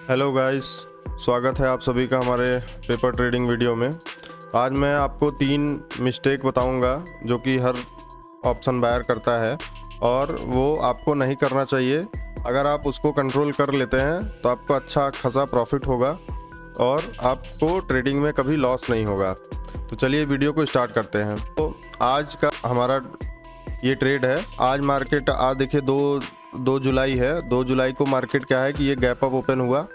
Hello guys, स्वागत है आप सभी का हमारे पेपर ट्रेडिंग वीडियो में। आज मैं आपको 3 मिस्टेक बताऊंगा जो कि हर ऑप्शन बायर करता है और वो आपको नहीं करना चाहिए। अगर आप उसको कंट्रोल कर लेते हैं तो आपको अच्छा खासा प्रॉफिट होगा और आपको ट्रेडिंग में कभी लॉस नहीं होगा। तो चलिए वीडियो को स्टार्ट करते हैं। तो आज का हमारा ये ट्रेड है। आज मार्केट आज देखिए 2 जुलाई है। 2 जुलाई को मार्केट क्या है कि ये गैप अप ओपन हुआ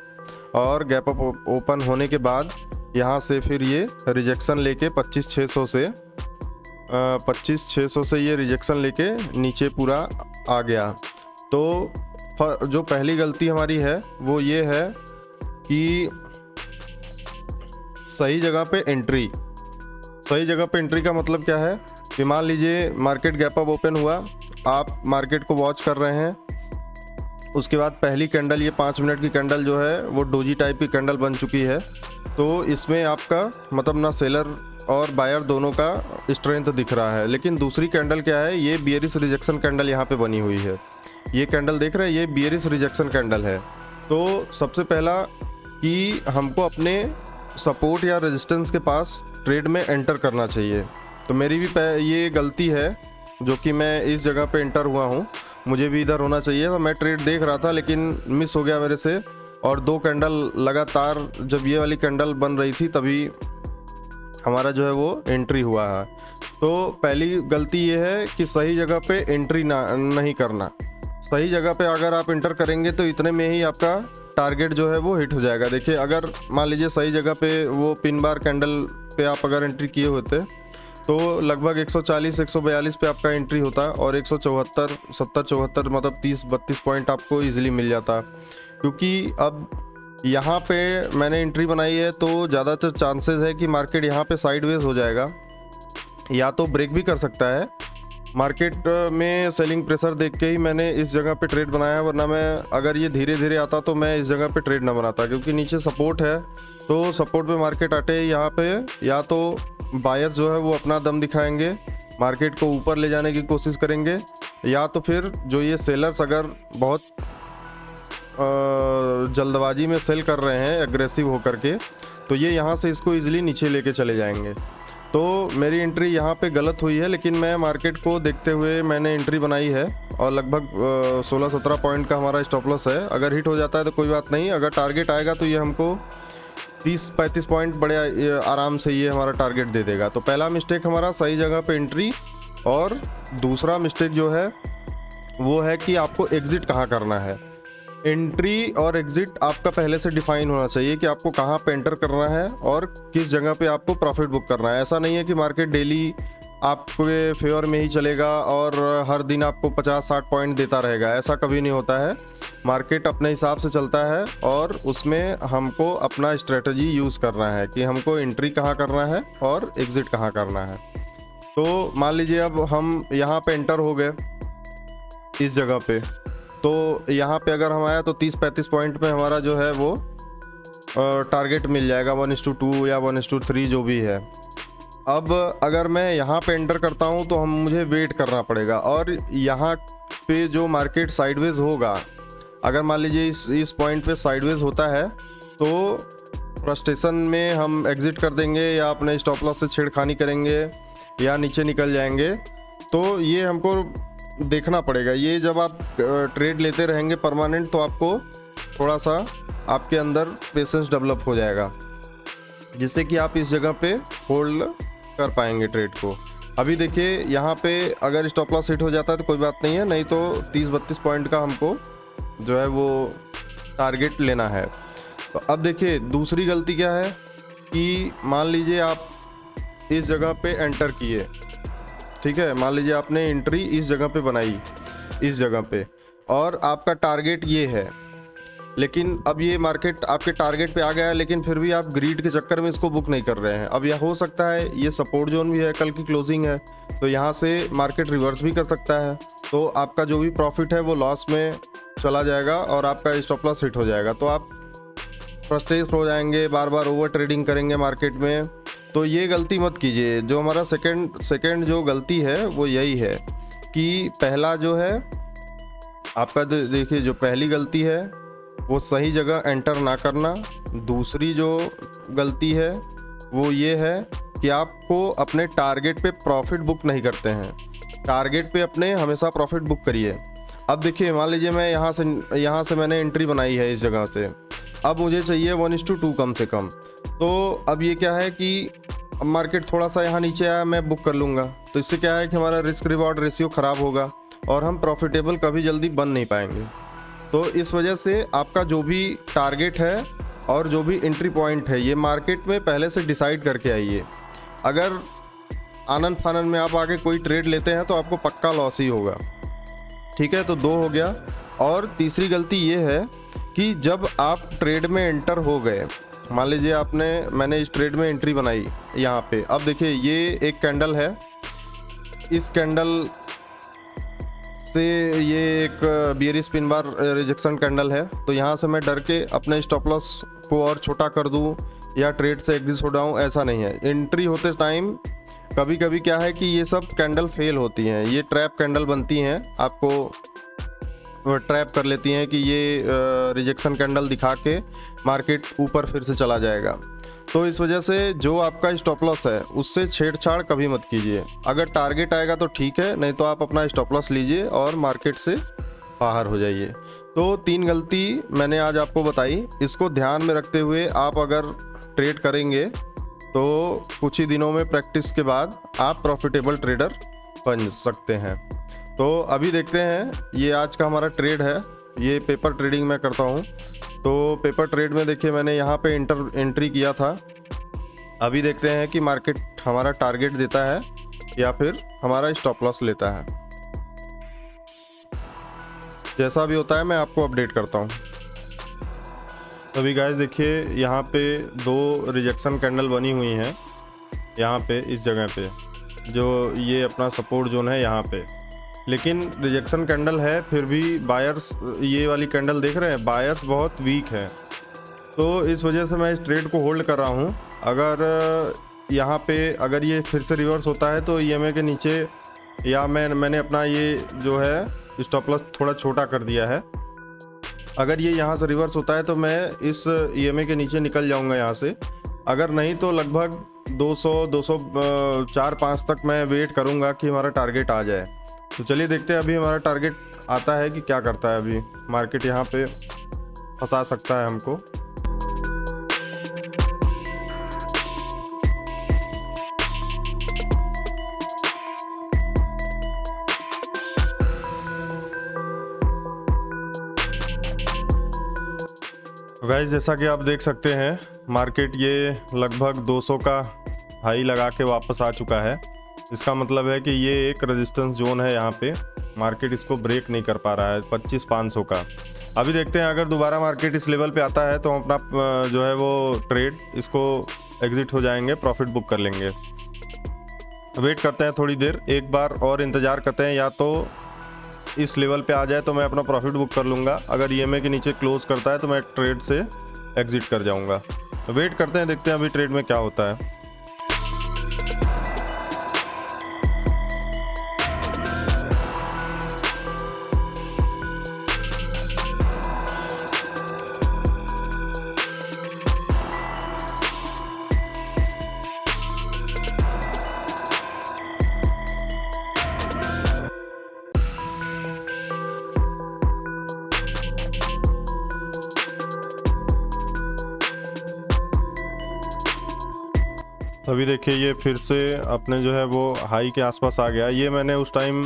और गैप अप ओपन होने के बाद यहाँ से फिर ये रिजेक्शन लेके 25,600 से ये रिजेक्शन लेके नीचे पूरा आ गया। तो जो पहली गलती हमारी है वो ये है कि सही जगह पे एंट्री। सही जगह पे एंट्री का मतलब क्या है कि मान लीजिए मार्केट गैप अप ओपन हुआ, आप मार्केट को वॉच कर रहे हैं, उसके बाद पहली कैंडल ये 5 मिनट की कैंडल जो है वो डोजी टाइप की कैंडल बन चुकी है। तो इसमें आपका मतलब ना सेलर और बायर दोनों का स्ट्रेंथ दिख रहा है। लेकिन दूसरी कैंडल क्या है, ये बियरिश रिजेक्शन कैंडल यहाँ पे बनी हुई है। ये कैंडल देख रहे हैं, ये बियरिश रिजेक्शन कैंडल है। तो सबसे पहला कि हमको अपने सपोर्ट या रेजिस्टेंस के पास ट्रेड में एंटर करना चाहिए। तो मेरी भी ये गलती है जो कि मैं इस जगह पे एंटर हुआ हूँ। मुझे भी इधर होना चाहिए। तो मैं ट्रेड देख रहा था लेकिन मिस हो गया मेरे से, और 2 कैंडल लगातार जब ये वाली कैंडल बन रही थी तभी हमारा जो है वो एंट्री हुआ है। तो पहली गलती ये है कि सही जगह पे एंट्री नहीं करना। सही जगह पे अगर आप एंटर करेंगे तो इतने में ही आपका टारगेट जो है वो हिट हो जाएगा। देखिए, अगर मान लीजिए सही जगह पे वो पिन बार कैंडल पे आप अगर एंट्री किए होते तो लगभग 140-142 पे आपका एंट्री होता और 174 70-74 मतलब 30-32 पॉइंट आपको इजीली मिल जाता। क्योंकि अब यहाँ पे मैंने एंट्री बनाई है तो ज़्यादातर चांसेस है कि मार्केट यहाँ पे साइडवेज हो जाएगा या तो ब्रेक भी कर सकता है। मार्केट में सेलिंग प्रेशर देख के ही मैंने इस जगह पे ट्रेड बनाया, वरना मैं अगर ये धीरे धीरे आता तो मैं इस जगह पे ट्रेड ना बनाता। क्योंकि नीचे सपोर्ट है, तो सपोर्ट पे मार्केट आटे यहाँ पे या तो बायर्स जो है वो अपना दम दिखाएंगे, मार्केट को ऊपर ले जाने की कोशिश करेंगे, या तो फिर जो ये सेलर्स अगर बहुत जल्दबाजी में सेल कर रहे हैं एग्रेसिव होकर के, तो ये यहाँ से इसको इजीली नीचे लेके चले जाएंगे। तो मेरी एंट्री यहाँ पे गलत हुई है, लेकिन मैं मार्केट को देखते हुए मैंने एंट्री बनाई है और लगभग 16-17 पॉइंट का हमारा स्टॉप लॉस है। अगर हिट हो जाता है तो कोई बात नहीं, अगर टारगेट आएगा तो ये हमको 30-35 पॉइंट बड़े आराम से ये हमारा टारगेट दे देगा। तो पहला मिस्टेक हमारा सही जगह पे एंट्री, और दूसरा मिस्टेक जो है वो है कि आपको एग्जिट कहाँ करना है। एंट्री और एग्जिट आपका पहले से डिफाइन होना चाहिए कि आपको कहाँ पे एंटर करना है और किस जगह पे आपको प्रॉफिट बुक करना है। ऐसा नहीं है कि मार्केट डेली आपके फेवर में ही चलेगा और हर दिन आपको 50-60 पॉइंट देता रहेगा, ऐसा कभी नहीं होता है। मार्केट अपने हिसाब से चलता है और उसमें हमको अपना स्ट्रेटजी यूज़ करना है कि हमको एंट्री कहाँ करना है और एग्ज़िट कहाँ करना है। तो मान लीजिए अब हम यहाँ पे एंटर हो गए इस जगह पे, तो यहाँ पे अगर हम आया तो 30-35 पॉइंट में हमारा जो है वो टारगेट मिल जाएगा 1:2 या 1:3 जो भी है। अब अगर मैं यहाँ पे एंटर करता हूँ तो मुझे वेट करना पड़ेगा, और यहाँ पे जो मार्केट साइडवेज होगा, अगर मान लीजिए इस पॉइंट पे साइडवेज होता है तो फ्रस्ट्रेशन में हम एग्जिट कर देंगे या अपने स्टॉप लॉस से छेड़खानी करेंगे या नीचे निकल जाएंगे। तो ये हमको देखना पड़ेगा। ये जब आप ट्रेड लेते रहेंगे परमानेंट तो आपको थोड़ा सा आपके अंदर पेशेंस डेवलप हो जाएगा, जिससे कि आप इस जगह पे होल्ड कर पाएंगे ट्रेड को। अभी देखिए यहाँ पे अगर स्टॉप लॉस हिट हो जाता है तो कोई बात नहीं है, नहीं तो 30-32 पॉइंट का हमको जो है वो टारगेट लेना है। तो अब देखिए दूसरी गलती क्या है कि मान लीजिए आप इस जगह पे एंटर किए, ठीक है, मान लीजिए आपने एंट्री इस जगह पे बनाई, इस जगह पे, और आपका टारगेट ये है, लेकिन अब ये मार्केट आपके टारगेट पे आ गया है, लेकिन फिर भी आप ग्रीड के चक्कर में इसको बुक नहीं कर रहे हैं। अब यह हो सकता है ये सपोर्ट जोन भी है, कल की क्लोजिंग है, तो यहाँ से मार्केट रिवर्स भी कर सकता है। तो आपका जो भी प्रॉफिट है वो लॉस में चला जाएगा और आपका स्टॉप लॉस हिट हो जाएगा। तो आप फ्रस्ट्रेट हो जाएंगे, बार बार ओवर ट्रेडिंग करेंगे मार्केट में। तो ये गलती मत कीजिए। जो हमारा सेकंड जो गलती है वो यही है कि पहला जो है आपका देखिए, जो पहली गलती है वो सही जगह एंटर ना करना। दूसरी जो गलती है वो ये है कि आपको अपने टारगेट पे प्रॉफिट बुक नहीं करते हैं। टारगेट पे अपने हमेशा प्रॉफिट बुक करिए। अब देखिए, मान लीजिए मैं यहाँ से मैंने एंट्री बनाई है इस जगह से, अब मुझे चाहिए 1:2 कम से कम। तो अब ये क्या है कि अब मार्केट थोड़ा सा यहाँ नीचे आया, मैं बुक कर लूँगा, तो इससे क्या है कि हमारा रिस्क रिवॉर्ड रेशियो ख़राब होगा और हम प्रॉफिटेबल कभी जल्दी बन नहीं पाएंगे। तो इस वजह से आपका जो भी टारगेट है और जो भी एंट्री पॉइंट है, ये मार्केट में पहले से डिसाइड करके आइए। अगर आनन फानन में आप आके कोई ट्रेड लेते हैं तो आपको पक्का लॉस ही होगा। ठीक है, तो 2 हो गया। और तीसरी गलती ये है कि जब आप ट्रेड में एंटर हो गए, मान लीजिए मैंने इस ट्रेड में एंट्री बनाई यहाँ पे। अब देखिए, ये एक कैंडल है, इस कैंडल से ये एक bearish pin bar rejection candle है। तो यहाँ से मैं डर के अपने स्टॉप लॉस को और छोटा कर दूँ या ट्रेड से एग्जिट हो जाऊँ, ऐसा नहीं है। एंट्री होते टाइम कभी कभी क्या है कि ये सब कैंडल फेल होती हैं, ये ट्रैप कैंडल बनती हैं, आपको ट्रैप कर लेती हैं कि ये रिजेक्शन कैंडल दिखा के मार्केट ऊपर फिर से चला जाएगा। तो इस वजह से जो आपका स्टॉप लॉस है उससे छेड़छाड़ कभी मत कीजिए। अगर टारगेट आएगा तो ठीक है, नहीं तो आप अपना स्टॉप लॉस लीजिए और मार्केट से बाहर हो जाइए। तो 3 गलती मैंने आज आपको बताई, इसको ध्यान में रखते हुए आप अगर ट्रेड करेंगे तो कुछ ही दिनों में प्रैक्टिस के बाद आप प्रॉफिटेबल ट्रेडर बन सकते हैं। तो अभी देखते हैं, ये आज का हमारा ट्रेड है, ये पेपर ट्रेडिंग मैं करता हूँ। तो पेपर ट्रेड में देखिए मैंने यहाँ पे एंट्री किया था। अभी देखते हैं कि मार्केट हमारा टारगेट देता है या फिर हमारा स्टॉप लॉस लेता है। जैसा भी होता है मैं आपको अपडेट करता हूँ। अभी गाइस देखिए, यहाँ पे 2 रिजेक्शन कैंडल बनी हुई हैं, यहाँ पे इस जगह पे, जो ये अपना सपोर्ट जोन है यहाँ पे। लेकिन रिजेक्शन कैंडल है, फिर भी बायर्स, ये वाली कैंडल देख रहे हैं, बायर्स बहुत वीक है। तो इस वजह से मैं इस ट्रेड को होल्ड कर रहा हूँ। अगर यहाँ पे अगर ये फिर से रिवर्स होता है तो EMA के नीचे, या मैंने अपना ये जो है स्टॉप लॉस थोड़ा छोटा कर दिया है। अगर ये यहाँ से रिवर्स होता है तो मैं इस EMA के नीचे निकल जाऊँगा यहाँ से। अगर नहीं तो लगभग 204-5 तक मैं वेट करूँगा कि हमारा टारगेट आ जाए। तो चलिए देखते हैं अभी हमारा टारगेट आता है कि क्या करता है। अभी मार्केट यहाँ पे फंसा सकता है हमको। गाइस जैसा कि आप देख सकते हैं, मार्केट ये लगभग 200 का हाई लगा के वापस आ चुका है। इसका मतलब है कि ये एक रेजिस्टेंस जोन है, यहाँ पे मार्केट इसको ब्रेक नहीं कर पा रहा है 25,500 का। अभी देखते हैं अगर दोबारा मार्केट इस लेवल पे आता है तो हम अपना जो है वो ट्रेड इसको एग्जिट हो जाएंगे, प्रॉफिट बुक कर लेंगे। वेट करते हैं थोड़ी देर, एक बार और इंतज़ार करते हैं, या तो इस लेवल पे आ जाए तो मैं अपना प्रॉफिट बुक कर लूँगा। अगर EMA के नीचे क्लोज करता है तो मैं ट्रेड से एग्जिट कर जाऊँगा। तो वेट करते हैं, देखते हैं अभी ट्रेड में क्या होता है। अभी देखिए ये फिर से अपने जो है वो हाई के आसपास आ गया। ये मैंने उस टाइम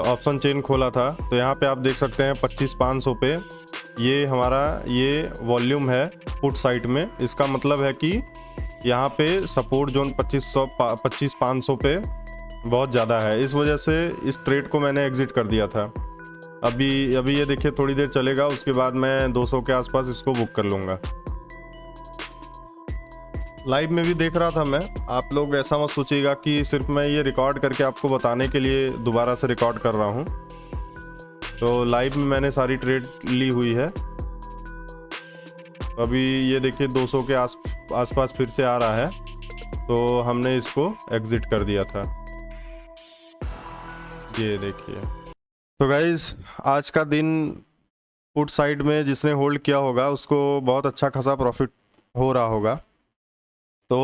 ऑप्शन चेन खोला था, तो यहाँ पे आप देख सकते हैं 25,500 पे ये हमारा ये वॉल्यूम है पुट साइड में। इसका मतलब है कि यहाँ पे सपोर्ट जोन 25,500 पे बहुत ज़्यादा है, इस वजह से इस ट्रेड को मैंने एग्जिट कर दिया था। अभी ये देखिए थोड़ी देर चलेगा, उसके बाद मैं 200 के आसपास इसको बुक कर लूँगा। लाइव में भी देख रहा था मैं, आप लोग ऐसा मत सोचिएगा कि सिर्फ मैं ये रिकॉर्ड करके आपको बताने के लिए दोबारा से रिकॉर्ड कर रहा हूँ। तो लाइव में मैंने सारी ट्रेड ली हुई है। अभी ये देखिए 200 के आसपास फिर से आ रहा है, तो हमने इसको एग्जिट कर दिया था। ये देखिए। तो गाइज आज का दिन पुट साइड में जिसने होल्ड किया होगा उसको बहुत अच्छा खासा प्रॉफिट हो रहा होगा। तो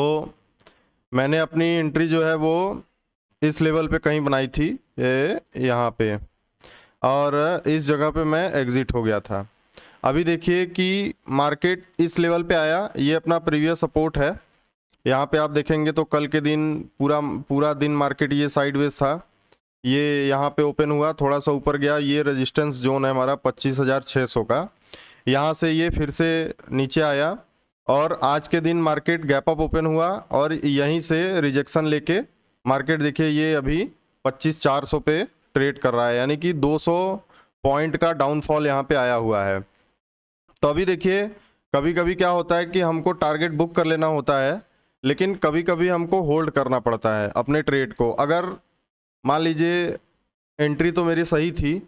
मैंने अपनी एंट्री जो है वो इस लेवल पे कहीं बनाई थी, ये यहाँ पे, और इस जगह पे मैं एग्ज़िट हो गया था। अभी देखिए कि मार्केट इस लेवल पे आया, ये अपना प्रीवियस सपोर्ट है। यहाँ पे आप देखेंगे तो कल के दिन पूरा दिन मार्केट ये साइडवेज था, ये यहाँ पे ओपन हुआ, थोड़ा सा ऊपर गया, ये रेजिस्टेंस जोन है हमारा 25,600 का। यहाँ से ये फिर से नीचे आया और आज के दिन मार्केट गैप अप ओपन हुआ और यहीं से रिजेक्शन लेके मार्केट देखिए ये अभी 25,400 पे ट्रेड कर रहा है, यानी कि 200 पॉइंट का डाउनफॉल यहाँ पे आया हुआ है। तो अभी देखिए कभी कभी क्या होता है कि हमको टारगेट बुक कर लेना होता है, लेकिन कभी कभी हमको होल्ड करना पड़ता है अपने ट्रेड को। अगर मान लीजिए एंट्री तो मेरी सही थी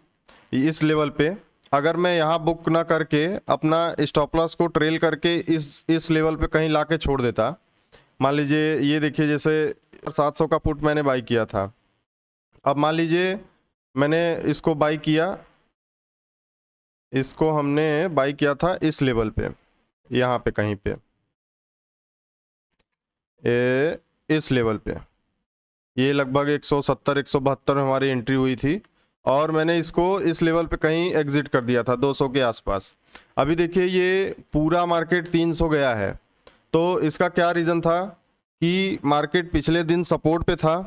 इस लेवल पे, अगर मैं यहाँ बुक ना करके अपना स्टॉप लॉस को ट्रेल करके इस लेवल पे कहीं ला के छोड़ देता, मान लीजिए ये देखिए जैसे 700 का पुट मैंने बाई किया था, अब मान लीजिए मैंने इसको बाई किया, इसको हमने बाई किया था इस लेवल पे, यहाँ पे कहीं पे इस लेवल पे, ये लगभग 170 172 में हमारी एंट्री हुई थी और मैंने इसको इस लेवल पे कहीं एग्जिट कर दिया था 200 के आसपास। अभी देखिए ये पूरा मार्केट 300 गया है, तो इसका क्या रीज़न था कि मार्केट पिछले दिन सपोर्ट पे था,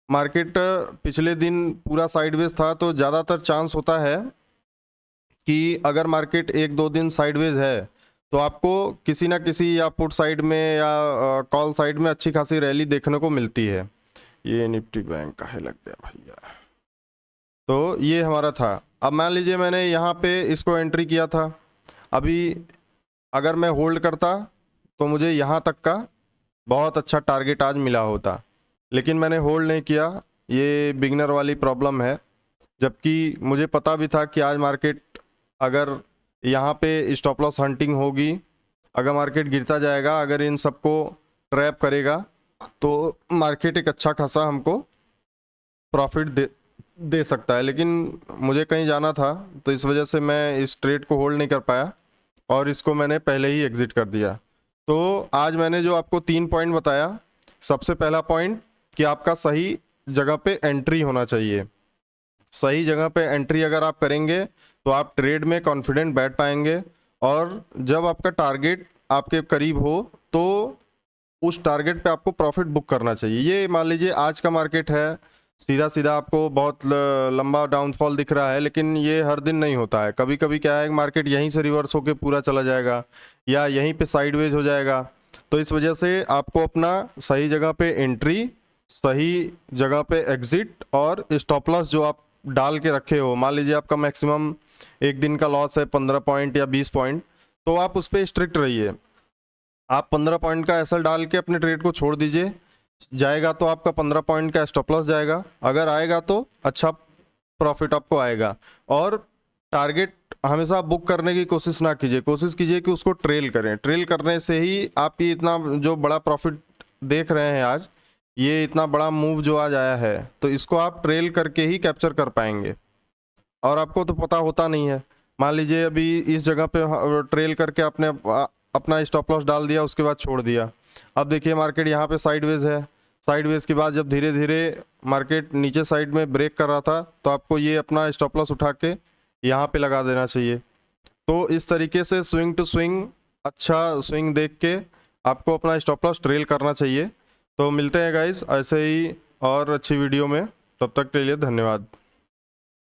मार्केट पिछले दिन पूरा साइडवेज था। तो ज़्यादातर चांस होता है कि अगर मार्केट 1-2 दिन साइडवेज है तो आपको किसी ना किसी या पुट साइड में या कॉल साइड में अच्छी खासी रैली देखने को मिलती है। ये निफ्टी बैंक का है लग गया भैया, तो ये हमारा था। अब मान लीजिए मैंने यहाँ पे इसको एंट्री किया था, अभी अगर मैं होल्ड करता तो मुझे यहाँ तक का बहुत अच्छा टारगेट आज मिला होता, लेकिन मैंने होल्ड नहीं किया, ये बिगनर वाली प्रॉब्लम है। जबकि मुझे पता भी था कि आज मार्केट अगर यहाँ पे स्टॉप लॉस हंटिंग होगी, अगर मार्केट गिरता जाएगा, अगर इन सबको ट्रैप करेगा तो मार्केट एक अच्छा खासा हमको प्रॉफिट दे सकता है। लेकिन मुझे कहीं जाना था तो इस वजह से मैं इस ट्रेड को होल्ड नहीं कर पाया और इसको मैंने पहले ही एग्जिट कर दिया। तो आज मैंने जो आपको 3 पॉइंट बताया, सबसे पहला पॉइंट कि आपका सही जगह पे एंट्री होना चाहिए। सही जगह पे एंट्री अगर आप करेंगे तो आप ट्रेड में कॉन्फिडेंट बैठ पाएंगे, और जब आपका टारगेट आपके करीब हो तो उस टारगेट पे आपको प्रॉफिट बुक करना चाहिए। ये मान लीजिए आज का मार्केट है, सीधा सीधा आपको बहुत लंबा डाउनफॉल दिख रहा है, लेकिन ये हर दिन नहीं होता है। कभी कभी क्या है, मार्केट यहीं से रिवर्स होके पूरा चला जाएगा या यहीं पे साइडवेज हो जाएगा। तो इस वजह से आपको अपना सही जगह पे एंट्री, सही जगह पे एग्जिट और स्टॉप लॉस जो आप डाल के रखे हो, मान लीजिए आपका मैक्सिमम एक दिन का लॉस है 15 पॉइंट या 20 पॉइंट, तो आप उस पर स्ट्रिक्ट रहिए। आप 15 पॉइंट का एसएल डाल के अपने ट्रेड को छोड़ दीजिए, जाएगा तो आपका 15 पॉइंट का स्टॉप लॉस जाएगा, अगर आएगा तो अच्छा प्रॉफिट आपको आएगा। और टारगेट हमेशा बुक करने की कोशिश ना कीजिए, कोशिश कीजिए कि उसको ट्रेल करें। ट्रेल करने से ही आपकी इतना जो बड़ा प्रॉफिट देख रहे हैं आज, ये इतना बड़ा मूव जो आज आया है, तो इसको आप ट्रेल करके ही कैप्चर कर पाएंगे। और आपको तो पता होता नहीं है, मान लीजिए अभी इस जगह पे ट्रेल करके आपने अपना स्टॉप लॉस डाल दिया, उसके बाद छोड़ दिया। अब देखिए मार्केट यहाँ पे साइडवेज है, साइडवेज के बाद जब धीरे धीरे मार्केट नीचे साइड में ब्रेक कर रहा था, तो आपको ये अपना स्टॉप लॉस उठा के यहाँ पे लगा देना चाहिए। तो इस तरीके से स्विंग टू स्विंग, अच्छा स्विंग देख के आपको अपना स्टॉप लॉस ट्रेल करना चाहिए। तो मिलते हैं गाइस ऐसे ही और अच्छी वीडियो में, तब तक के लिए धन्यवाद।